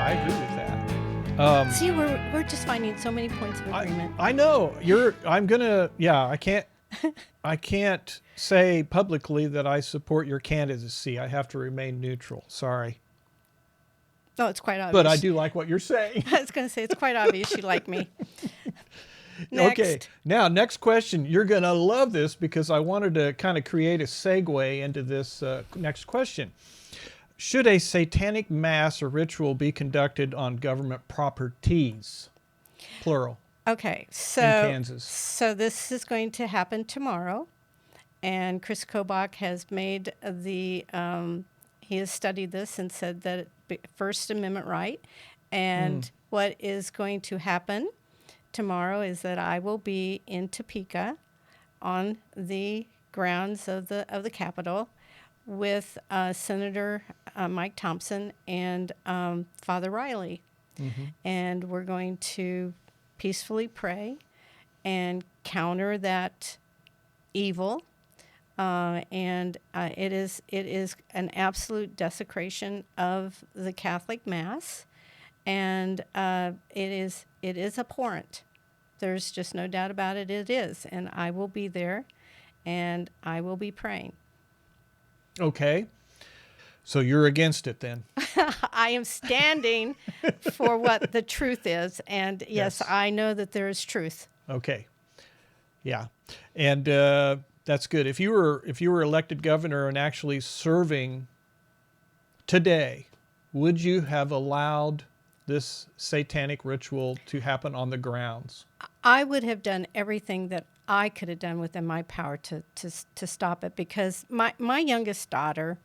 I agree with that. See, we're just finding so many points of agreement. I know I can't say publicly that I support your candidacy. I have to remain neutral. Sorry. Oh, it's quite obvious. But I do like what you're saying. I was going to say, it's quite obvious you like me. Next. Okay, now next question. You're going to love this because I wanted to kind of create a segue into this next question. Should a satanic mass or ritual be conducted on government properties? Plural. Okay, so in Kansas. So this is going to happen tomorrow, and Chris Kobach has made he has studied this and said that First Amendment right, and what is going to happen tomorrow is that I will be in Topeka on the grounds of the Capitol with Senator Mike Thompson and Father Riley, and we're going to peacefully pray and counter that evil, and it is an absolute desecration of the Catholic Mass, and it is abhorrent. There's just no doubt about it. It is, and I will be there, and I will be praying. Okay. So you're against it then? I am standing for what the truth is. And yes, I know that there is truth. Okay. Yeah. And that's good. If you were elected governor and actually serving today, would you have allowed this satanic ritual to happen on the grounds? I would have done everything that I could have done within my power to stop it, because my youngest daughter,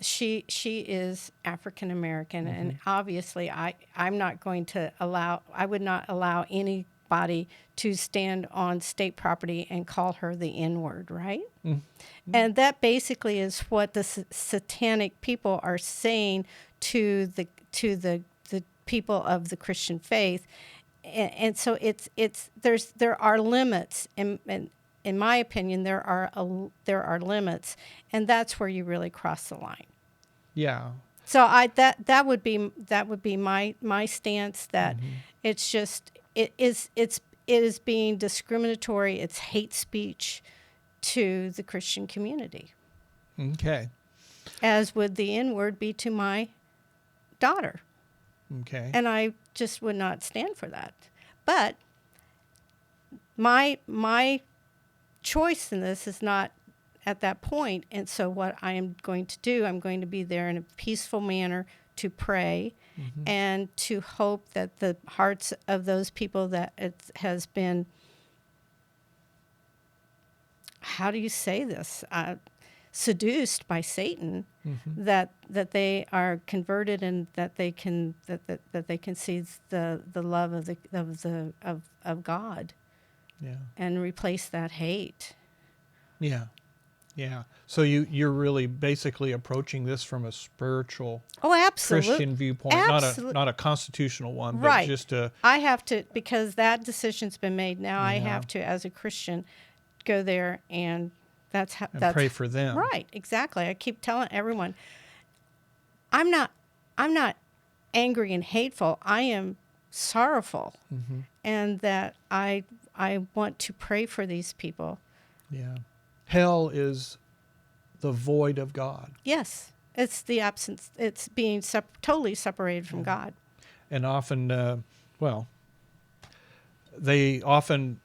she is African American, and obviously I would not allow anybody to stand on state property and call her the N-word, right? And that basically is what the satanic people are saying to the people of the Christian faith. And so there are limits, and in my opinion, there are limits, and that's where you really cross the line. Yeah. So that would be my stance, that it's just it is being discriminatory. It's hate speech to the Christian community. Okay. As would the N-word be to my daughter. Okay. And I just would not stand for that. But my choice in this is not at that point. And so what I am going to do, I'm going to be there in a peaceful manner to pray and to hope that the hearts of those people that it has been, how do you say this, seduced by Satan, that they are converted, and that they can see the love of God, and replace that hate. Yeah. So you're really basically approaching this from a spiritual, Christian viewpoint, not a constitutional one, but right. just a. I have to, because that decision's been made. Now I have to, as a Christian, go there and that's pray for them. Right, exactly. I keep telling everyone, I'm not angry and hateful. I am sorrowful, and that I want to pray for these people. Yeah. Hell is the void of God. Yes, it's the absence. It's being totally separated from God. And often, they often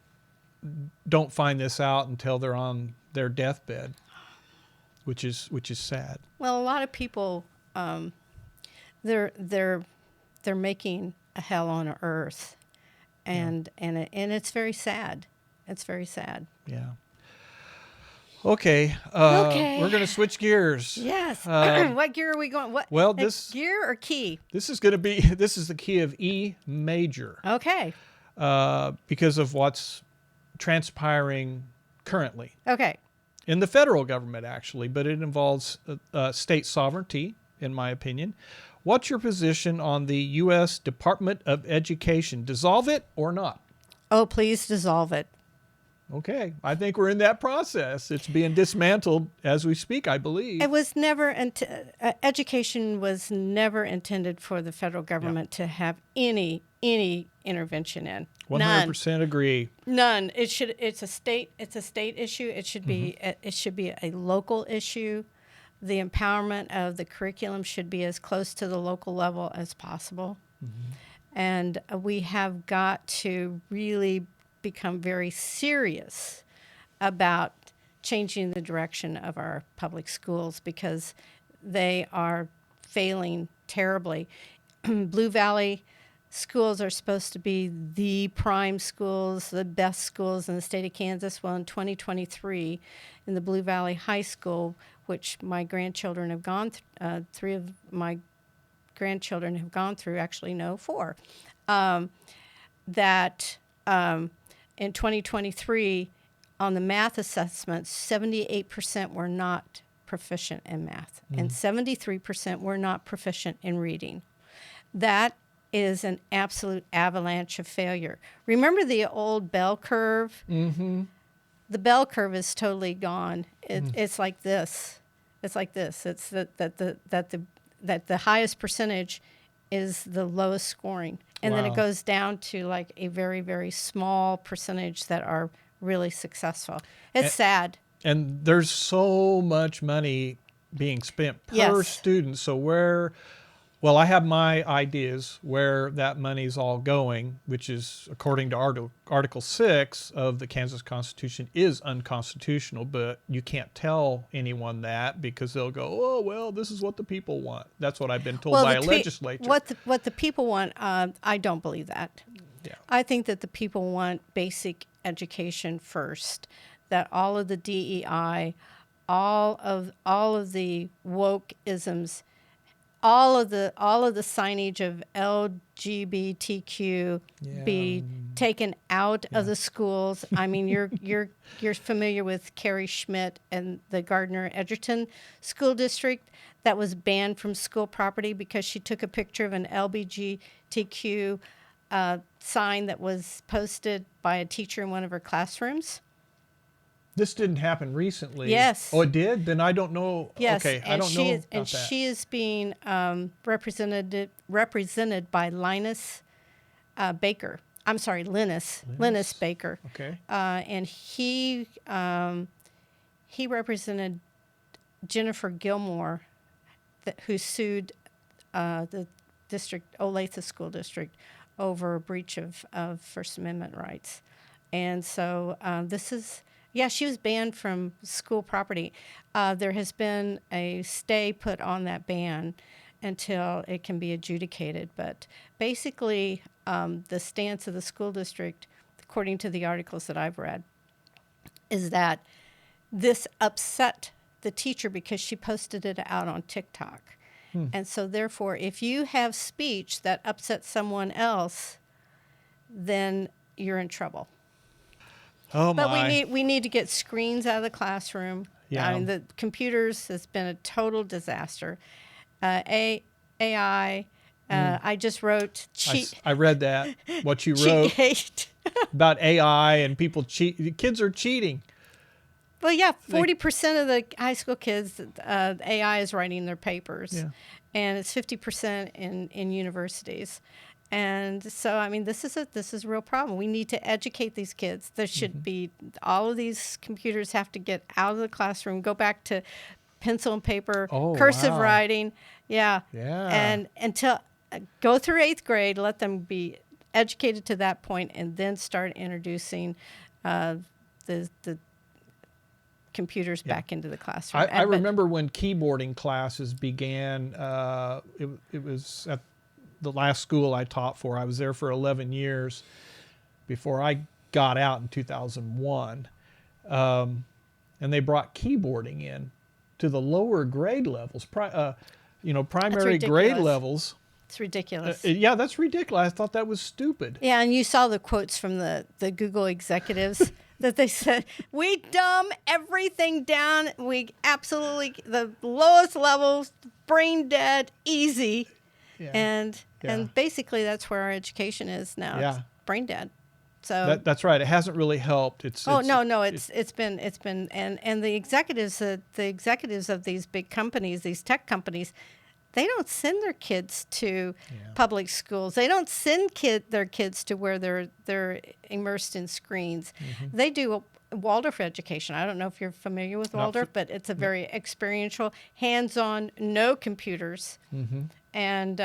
don't find this out until they're on their deathbed, which is sad. Well, a lot of people, they're making a hell on earth, and it's very sad. It's very sad. Yeah. Okay. We're going to switch gears. Yes. What gear are we going? What? Well, this gear or key? This is the key of E major. Okay. Because of what's transpiring currently. Okay. In the federal government, actually, but it involves state sovereignty, in my opinion. What's your position on the U.S. Department of Education? Dissolve it or not? Oh, please dissolve it. Okay. I think we're in that process. It's being dismantled as we speak, I believe. It was never, education was never intended for the federal government to have any intervention in. None. 100% agree. None. It's a state issue. It should be, a local issue. The empowerment of the curriculum should be as close to the local level as possible. And we have got to really become very serious about changing the direction of our public schools because they are failing terribly. Blue Valley schools are supposed to be the prime schools, the best schools in the state of Kansas. Well, in 2023, in the Blue Valley High School, which my grandchildren have gone through, 3 of my grandchildren have gone through, actually, no, 4, in 2023, on the math assessments, 78% were not proficient in math, and 73% were not proficient in reading. That is an absolute avalanche of failure. Remember the old bell curve? Mm-hmm. The bell curve is totally gone. It's like this. It's like this. It's that the highest percentage is the lowest scoring. And then it goes down to like a very, very small percentage that are really successful. It's sad. And there's so much money being spent per Yes. student. So well, I have my ideas where that money's all going, which is, according to Article 6 of the Kansas Constitution, is unconstitutional, but you can't tell anyone that because they'll go, oh, well, this is what the people want. That's what I've been told by a legislature. What the people want, I don't believe that. Yeah. I think that the people want basic education first, that all of the DEI, all of the woke-isms, all of the signage of LGBTQ be taken out of the schools. I mean, you're familiar with Carrie Schmidt and the Gardner-Edgerton School District that was banned from school property because she took a picture of an LGBTQ sign that was posted by a teacher in one of her classrooms. This didn't happen recently. Yes. Oh, it did? Then I don't know. Yes. Okay, I don't know about that. She is being represented by Linus Baker. I'm sorry, Linus Baker. Okay. And he represented Jennifer Gilmore, who sued the Olathe School District over a breach of First Amendment rights. And so this is... Yeah, she was banned from school property. There has been a stay put on that ban until it can be adjudicated. But basically, the stance of the school district, according to the articles that I've read, is that this upset the teacher because she posted it out on TikTok. And so therefore, if you have speech that upsets someone else, then you're in trouble. Oh my. But we need to get screens out of the classroom. Yeah. I mean, the computers has been a total disaster. AI. I just wrote I read that. What you cheat wrote gate. about AI and people cheat. The kids are cheating. Well, yeah, 40% of the high school kids, AI is writing their papers, and it's 50% in universities. And so, I mean, this is a real problem. We need to educate these kids. There should be, all of these computers have to get out of the classroom, go back to pencil and paper, cursive writing. Yeah. And until, go through 8th grade, let them be educated to that point, and then start introducing the computers back into the classroom. I remember when keyboarding classes began, it was at the last school I taught for. I was there for 11 years before I got out in 2001. And they brought keyboarding in to the lower grade levels, primary grade levels. It's ridiculous. Yeah, that's ridiculous. I thought that was stupid. Yeah, and you saw the quotes from the Google executives that they said, we dumb everything down. We absolutely, the lowest levels, brain dead, easy. Yeah. And basically that's where our education is now. Yeah. It's brain dead. So that's right. It hasn't really helped. No, it's been and the executives of these big companies, these tech companies, they don't send their kids to public schools. They don't send their kids to where they're immersed in screens. Mm-hmm. They do Waldorf education. I don't know if you're familiar with Waldorf, but it's a very experiential, hands-on, no computers. Mm-hmm. And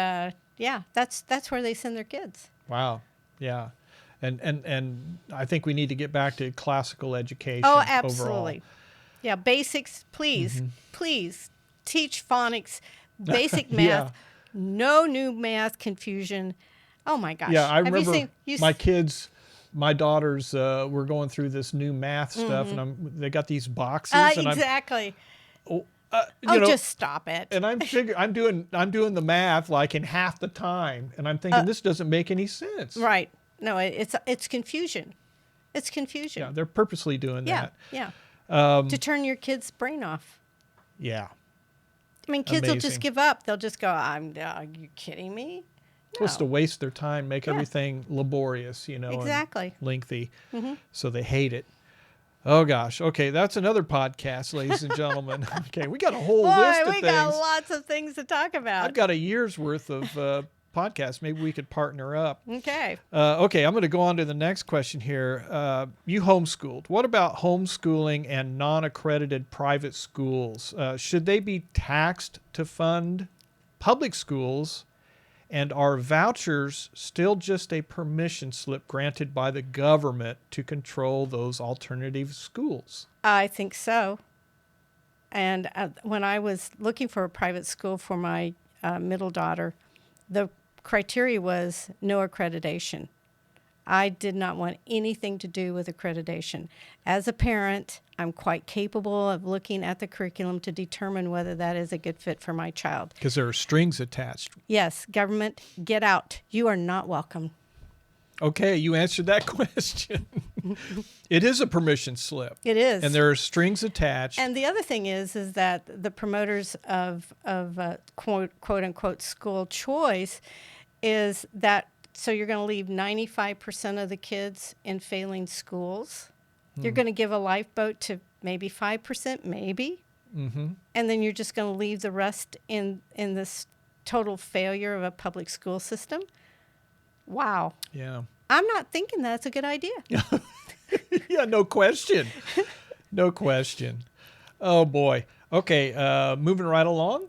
that's where they send their kids. Wow. Yeah. And I think we need to get back to classical education. Oh, absolutely. Overall. Yeah, basics, please. Mm-hmm. Please teach phonics, basic math, Yeah. no new math confusion. Oh my gosh. Yeah, I Have remember you my kids, my daughters were going through this new math stuff, and they got these boxes. And exactly. you know, just stop it. And I'm doing the math like in half the time, and I'm thinking this doesn't make any sense. Right. No, it's confusion. It's confusion. Yeah, they're purposely doing that. Yeah. To turn your kid's brain off. Yeah. I mean, kids will Amazing. just give up. They'll just go, are you kidding me? Supposed to waste their time, make everything laborious, Exactly. and lengthy, Mm-hmm. so they hate it. Oh gosh. Okay, that's another podcast, ladies and gentlemen. Okay, we got a whole list of we things. got lots of things to talk about. I've got a year's worth of podcasts. Maybe we could partner up. Okay. Okay, I'm going to go on to the next question here. You homeschooled. What about homeschooling and non-accredited private schools? Should they be taxed to fund public schools? And are vouchers still just a permission slip granted by the government to control those alternative schools? I think so. And when I was looking for a private school for my middle daughter, the criteria was no accreditation. I did not want anything to do with accreditation. As a parent, I'm quite capable of looking at the curriculum to determine whether that is a good fit for my child. Because there are strings attached. Yes, government, get out. You are not welcome. Okay, you answered that question. It is a permission slip. It is. And there are strings attached. And the other thing is that the promoters of quote unquote school choice is that, so you're going to leave 95% of the kids in failing schools. You're going to give a lifeboat to maybe 5%, maybe. Mm-hmm. And then you're just going to leave the rest in this total failure of a public school system. Wow. Yeah. I'm not thinking that's a good idea. Yeah, no question. No question. Oh, boy. Okay, moving right along.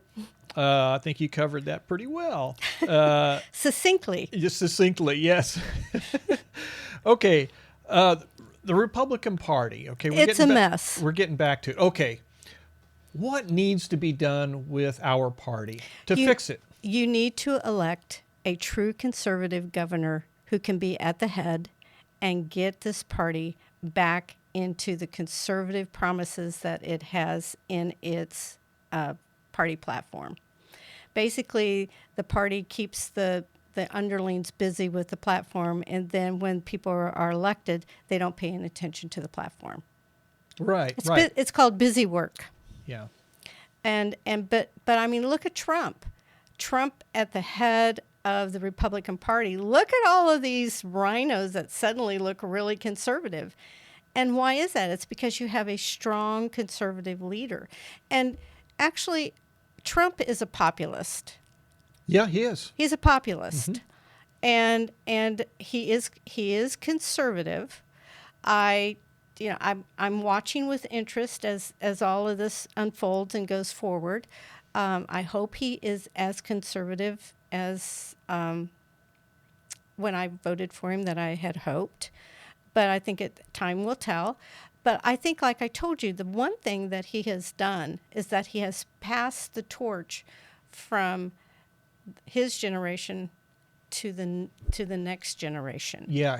I think you covered that pretty well. Succinctly. Just succinctly, yes. Okay, the Republican Party. Okay, It's a mess. We're getting back to it. Okay, what needs to be done with our party to fix it? You need to elect a true conservative governor who can be at the head and get this party back into the conservative promises that it has in its party platform. Basically, the party keeps the underlings busy with the platform, and then when people are elected, they don't pay any attention to the platform. Right, It's called busy work. Yeah. But I mean, look at Trump. Trump at the head of the Republican Party. Look at all of these rhinos that suddenly look really conservative. And why is that? It's because you have a strong conservative leader. And actually, Trump is a populist. Yeah, he is. He's a populist. Mm-hmm. And he is conservative. I'm watching with interest as all of this unfolds and goes forward. I hope he is as conservative as when I voted for him that I had hoped. But I think time will tell. But I think, like I told you, the one thing that he has done is that he has passed the torch from his generation to the next generation. Yeah,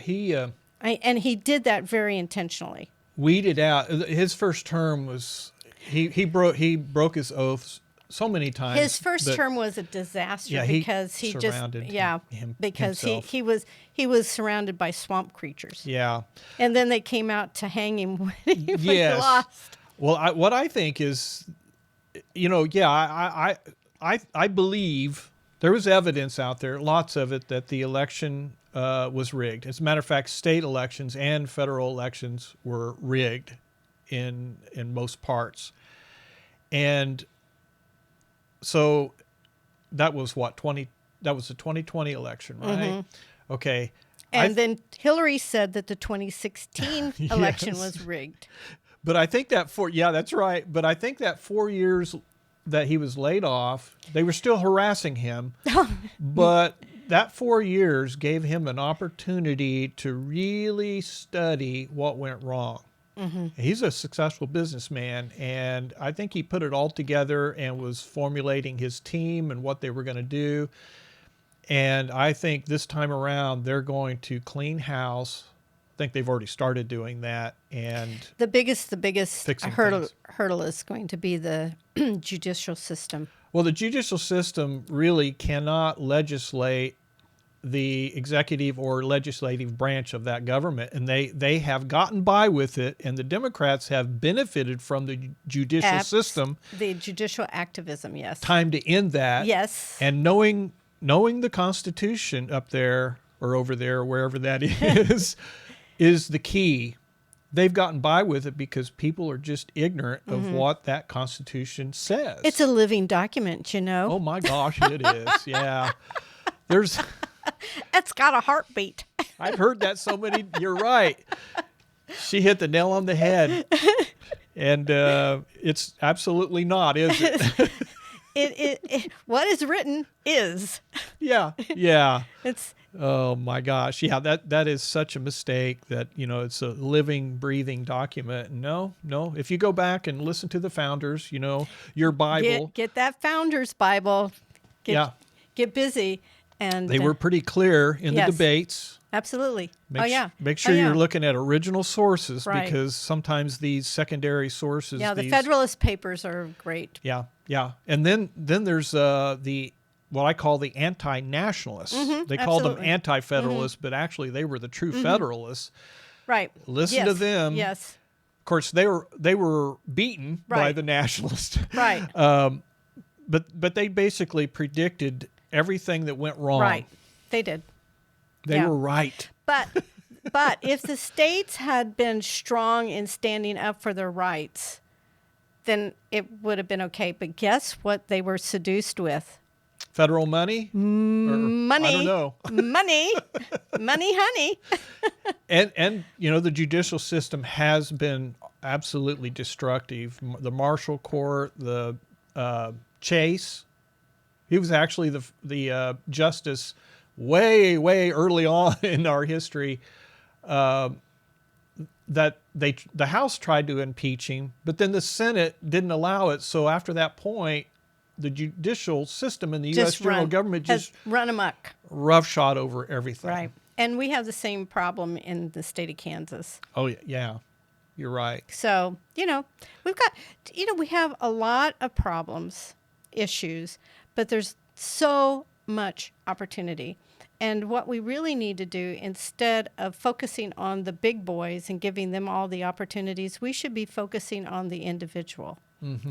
and he did that very intentionally. Weeded out. His first term was he broke his oaths so many times. His first term was a disaster because he was surrounded by swamp creatures. Yeah. And then they came out to hang him when he lost. Well, what I think is, I believe There was evidence out there, lots of it, that the election was rigged. As a matter of fact, state elections and federal elections were rigged in most parts. And so that was that was the 2020 election, right? Okay. And then Hillary said that the 2016 election Yes. was rigged. But I think that that's right. But I think that 4 years that he was laid off, they were still harassing him. But that 4 years gave him an opportunity to really study what went wrong. He's a successful businessman, and I think he put it all together and was formulating his team and what they were going to do. And I think this time around, they're going to clean house. I think they've already started doing that. And The biggest Fixing hurdle is going to be the judicial system. well, the judicial system really cannot legislate the executive or legislative branch of that government, and they have gotten by with it, and the Democrats have benefited from the judicial system. The judicial activism, yes. Time to end that. Yes. And knowing the Constitution up there or over there, wherever that is the key. They've gotten by with it because people are just ignorant of what that Constitution says. It's a living document, you know. Oh my gosh, it is. Yeah. It's got a heartbeat. I've heard that so many. You're right. She hit the nail on the head. And it's absolutely not, is it? It what is written is. Yeah. It's Oh my gosh. Yeah, that is such a mistake that, it's a living, breathing document. No. If you go back and listen to the founders, your Bible. get that Founder's Bible. Get busy. And They were pretty clear in the yes. debates. Absolutely. Make sure you're looking at original sources, Right. because sometimes these secondary sources. Yeah, the Federalist Papers are great. Yeah. And then there's what I call the anti-nationalists. They called them absolutely. anti-federalists, but actually they were the true Federalists. Right. Listen to them. Yes. Of course, they were beaten by Right. the nationalists. Right. But they basically predicted everything that went wrong. Right. They did. They were right. But if the states had been strong in standing up for their rights, then it would have been okay. But guess what they were seduced with? Federal money? Money. I don't know. Money, honey. And the judicial system has been absolutely destructive. The Marshall Court, the Chase, he was actually the justice way early on in our history. That the House tried to impeach him, but then the Senate didn't allow it. So after that point, the judicial system in the U.S. general government just run amok, roughshod over everything. Right. And we have the same problem in the state of Kansas. Oh yeah, you're right. So we've got we have a lot of problems, issues, but there's so much opportunity. And what we really need to do, instead of focusing on the big boys and giving them all the opportunities, we should be focusing on the individual,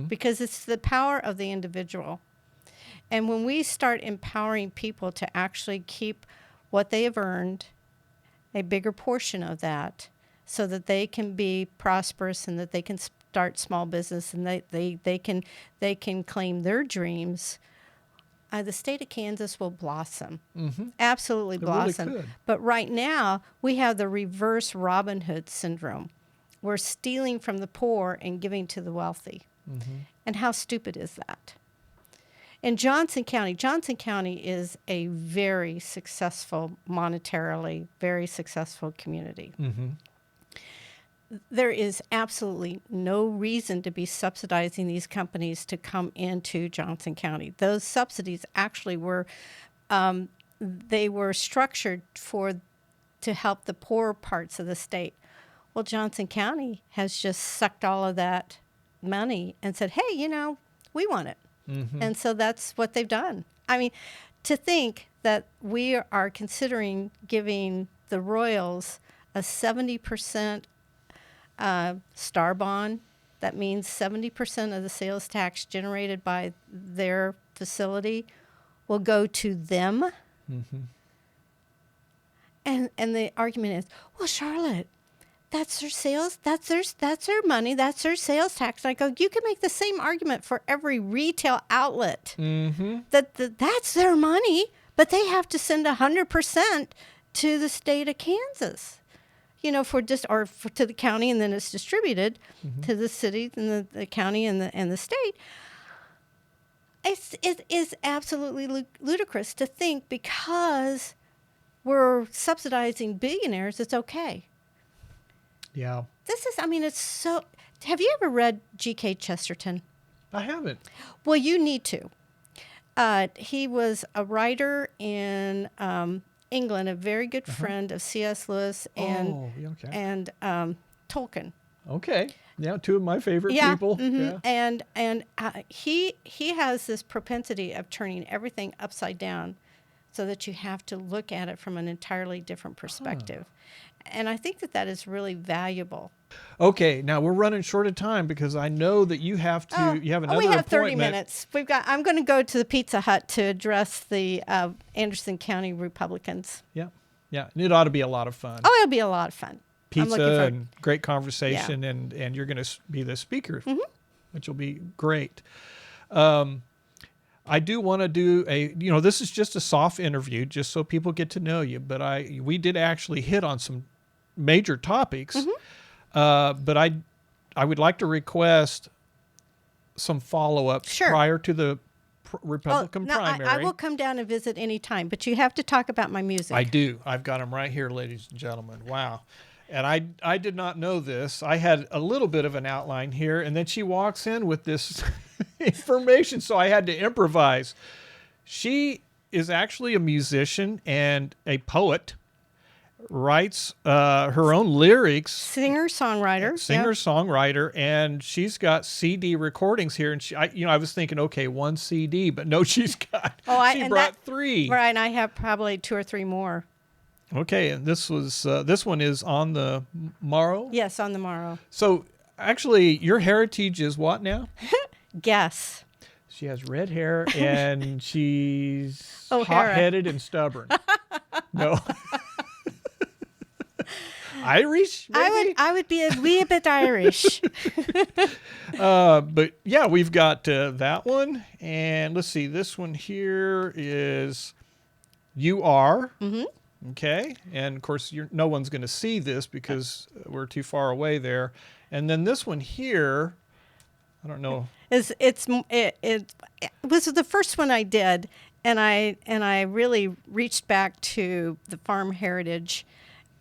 because it's the power of the individual. And when we start empowering people to actually keep what they have earned, a bigger portion of that, so that they can be prosperous and that they can start small business and they can claim their dreams, the state of Kansas will blossom. Absolutely blossom. Really could. But right now, we have the reverse Robin Hood syndrome. We're stealing from the poor and giving to the wealthy. And how stupid is that? In Johnson County is a very successful, monetarily, very successful community. There is absolutely no reason to be subsidizing these companies to come into Johnson County. Those subsidies actually were, they were structured to help the poorer parts of the state. Well, Johnson County has just sucked all of that money and said, hey, we want it. And so that's what they've done. I mean, to think that we are considering giving the Royals a 70% star bond, that means 70% of the sales tax generated by their facility will go to them. And the argument is, well, Charlotte, that's their sales, that's their money, that's their sales tax. And I go, you can make the same argument for every retail outlet. That's their money, but they have to send 100% to the state of Kansas, to the county, and then it's distributed to the city and the county and the state. It is absolutely ludicrous to think because we're subsidizing billionaires, it's okay. Yeah. It's so... Have you ever read G.K. Chesterton? I haven't. Well, you need to. He was a writer in England, a very good friend of C.S. Lewis and Tolkien. Okay. Yeah, two of my favorite people. Yeah. And he has this propensity of turning everything upside down so that you have to look at it from an entirely different perspective. And I think that is really valuable. Okay, now we're running short of time because I know that you have to. You have another we have appointment. 30 minutes. I'm going to go to the Pizza Hut to address the Anderson County Republicans. Yeah, yeah, and it ought to be a lot of fun. Oh, it'll be a lot of fun. Pizza and great conversation, and you're going to be the speaker, which will be great. I do want to do this is just a soft interview, just so people get to know you. But we did actually hit on some major topics. But I would like to request some follow-up prior to the Republican primary. I will come down and visit anytime, but you have to talk about my music. I do. I've got them right here, ladies and gentlemen. Wow. And I did not know this. I had a little bit of an outline here, and then she walks in with this information, so I had to improvise. She is actually a musician and a poet, writes her own lyrics. Singer-songwriter, and she's got CD recordings here. And I was thinking, okay, one CD, but no, she's got. She brought three. Right, and I have probably 2 or 3 more. Okay, and this one is on the morrow? Yes, on the morrow. So, actually, your heritage is what now? Guess. She has red hair, and she's hot-headed and stubborn. No. Irish, maybe? I would be a wee bit Irish. But, yeah, we've got that one. And let's see, this one here is You Are. Okay, and of course, no one's going to see this because we're too far away there. And then this one here, I don't know. It was the first one I did, and I really reached back to the farm heritage,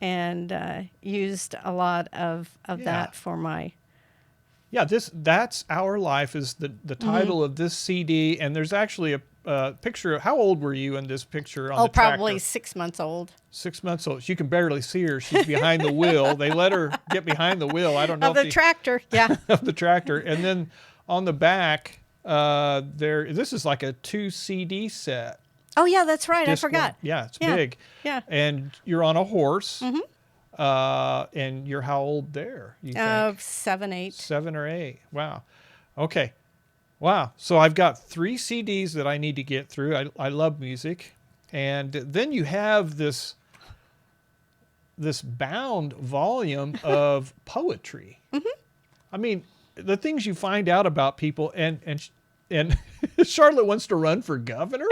and used a lot of that for my. Yeah, that's Our Life is the title of this CD, and there's actually a picture of, how old were you in this picture on the tractor? Probably 6 months old. 6 months old. You can barely see her. She's behind the wheel. They let her get behind the wheel. I don't know. Of the tractor, yeah. Of the tractor. And then on the back, this is like a 2 CD set. Oh, yeah, that's right. I forgot. Yeah, it's big. Yeah. And you're on a horse. And you're how old there, you think? 7, 8. 7 or 8. Wow. Okay. Wow. So I've got 3 CDs that I need to get through. I love music. And then you have this bound volume of poetry. I mean, the things you find out about people, and Charlotte wants to run for governor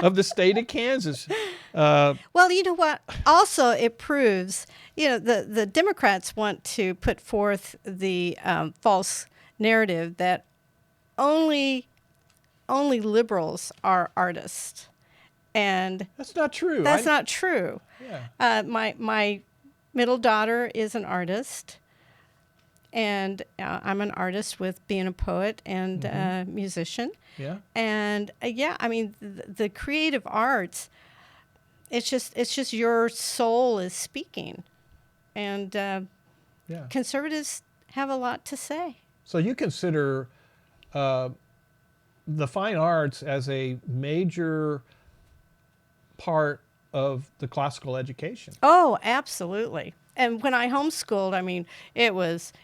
of the state of Kansas. Well, you know what? Also, it proves, the Democrats want to put forth the false narrative that only liberals are artists, and that's not true. That's not true. Yeah. My middle daughter is an artist, and I'm an artist with being a poet and musician. Yeah. And I mean the creative arts. It's just your soul is speaking, and conservatives have a lot to say. So you consider the fine arts as a major part of the classical education. Oh, absolutely. And when I homeschooled, I mean, it was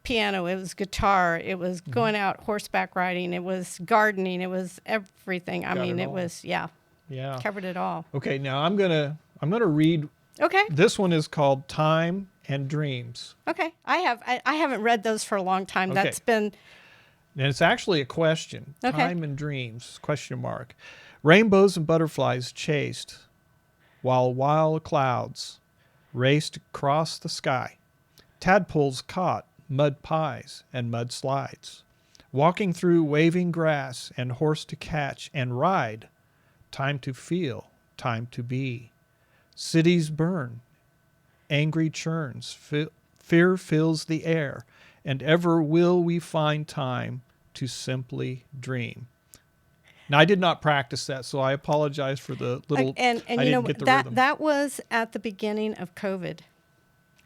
piano, it was guitar, it was going out horseback riding, it was gardening, it was everything. I Got mean, it it all. was, Yeah. covered it all. Okay, now I'm gonna read. Okay. This one is called Time and Dreams. Okay. I haven't read those for a long time. Okay. That's been, And it's actually a question. Okay. Time and Dreams, question mark. Rainbows and butterflies chased, while wild clouds raced across the sky. Tadpoles caught mud pies and mud slides. Walking through waving grass and horse to catch and ride. Time to feel, time to be. Cities burn, angry churns, fear fills the air, and ever will we find time to simply dream. Now, I did not practice that, so I apologize for the little. and I you didn't know, get the that rhythm. that was at the beginning of COVID.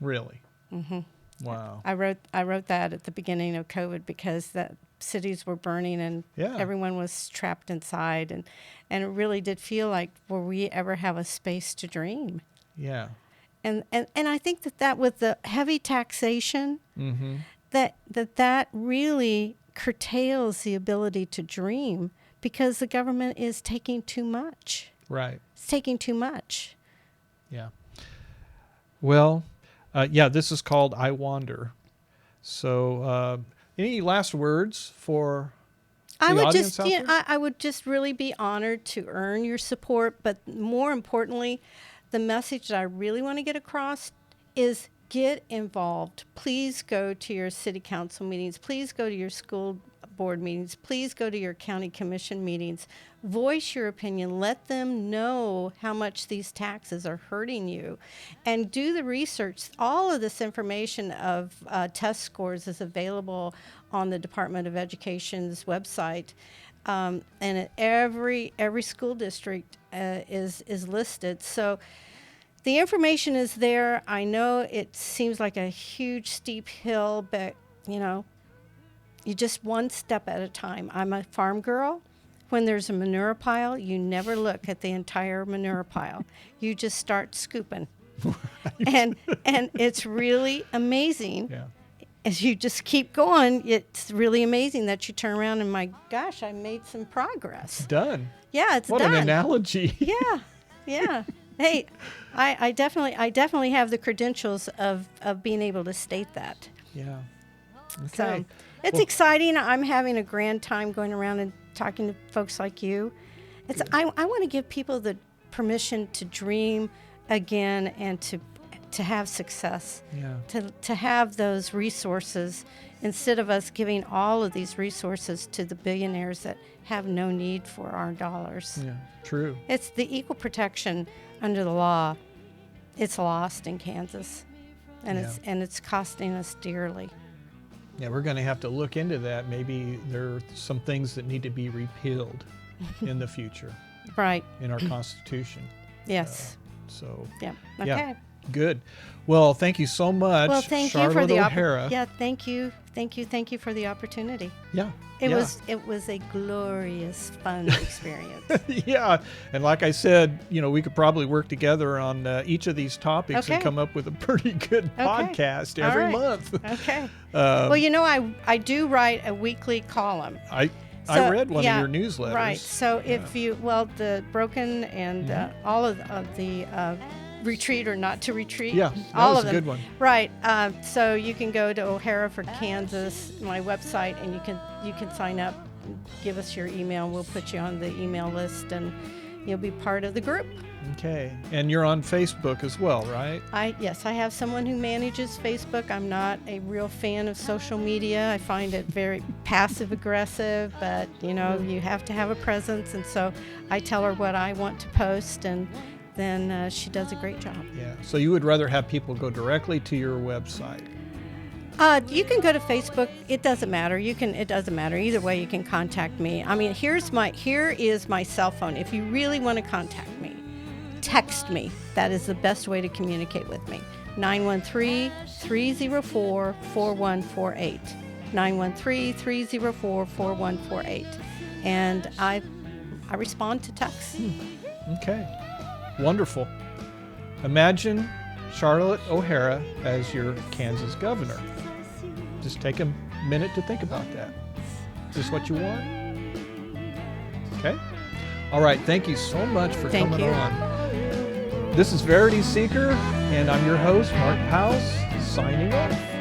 Really? Mm-hmm. Wow. I wrote that at the beginning of COVID because the cities were burning and Yeah. everyone was trapped inside, and it really did feel like, will we ever have a space to dream? Yeah. And I think that with the heavy taxation, Mm-hmm. that really curtails the ability to dream because the government is taking too much. Right. It's taking too much. Yeah. Well, yeah, this is called I Wander. So, any last words for I the would audience just, out there? I would just really be honored to earn your support. But more importantly, the message that I really want to get across is get involved. Please go to your city council meetings. Please go to your school board meetings. Please go to your county commission meetings. Voice your opinion. Let them know how much these taxes are hurting you. And do the research. All of this information of test scores is available on the Department of Education's website. And at every school district is listed. So the information is there. I know it seems like a huge, steep hill, but, you just one step at a time. I'm a farm girl. When there's a manure pile, you never look at the entire manure pile. You just start scooping. And it's really amazing. Yeah. As you just keep going, it's really amazing that you turn around and, my gosh, I made some progress. Done. Yeah, it's What done. an analogy. Yeah. Hey, I definitely have the credentials of being able to state that. Yeah. Okay. So it's exciting. I'm having a grand time going around and talking to folks like you. I want to give people the permission to dream again and to have success. Yeah. To have those resources instead of us giving all of these resources to the billionaires that have no need for our dollars. Yeah. True. It's the equal protection under the law. It's lost in Kansas, and it's costing us dearly. Yeah, we're going to have to look into that. Maybe there are some things that need to be repealed in the future Right. in our Constitution. Yes. So, Yeah. yeah, Okay. good. Well, thank you so much, Well, thank Charlotte you for the O'Hara. Yeah, thank you for the opportunity. Yeah. It yeah. was a glorious, fun experience. Yeah, and like I said, we could probably work together on each of these topics and Okay. come up with a pretty good podcast All every right. month. Okay. Well, I do write a weekly column. I read one of your newsletters. Right. So if the Broken and all of the retreat or not to retreat. Yeah, that all was of a them. good one. Right. So you can go to O'Hara for Kansas, my website, and you can sign up, give us your email, and we'll put you on the email list, and you'll be part of the group. Okay, and you're on Facebook as well, right? Yes, I have someone who manages Facebook. I'm not a real fan of social media. I find it very passive aggressive, but you have to have a presence, and so I tell her what I want to post, and then she does a great job. Yeah. So you would rather have people go directly to your website? You can go to Facebook. It doesn't matter. It doesn't matter. Either way, you can contact me. I mean, here is my cell phone. If you really want to contact me, text me. That is the best way to communicate with me. 913-304-4148. 913-304-4148. And I respond to texts. Okay. Wonderful. Imagine Charlotte O'Hara as your Kansas governor. just take a minute to think about that. Is this what you want? Okay. All right. Thank you so much for Thank coming you. on. This is Verity Seeker, and I'm your host, Mark Powls, signing off.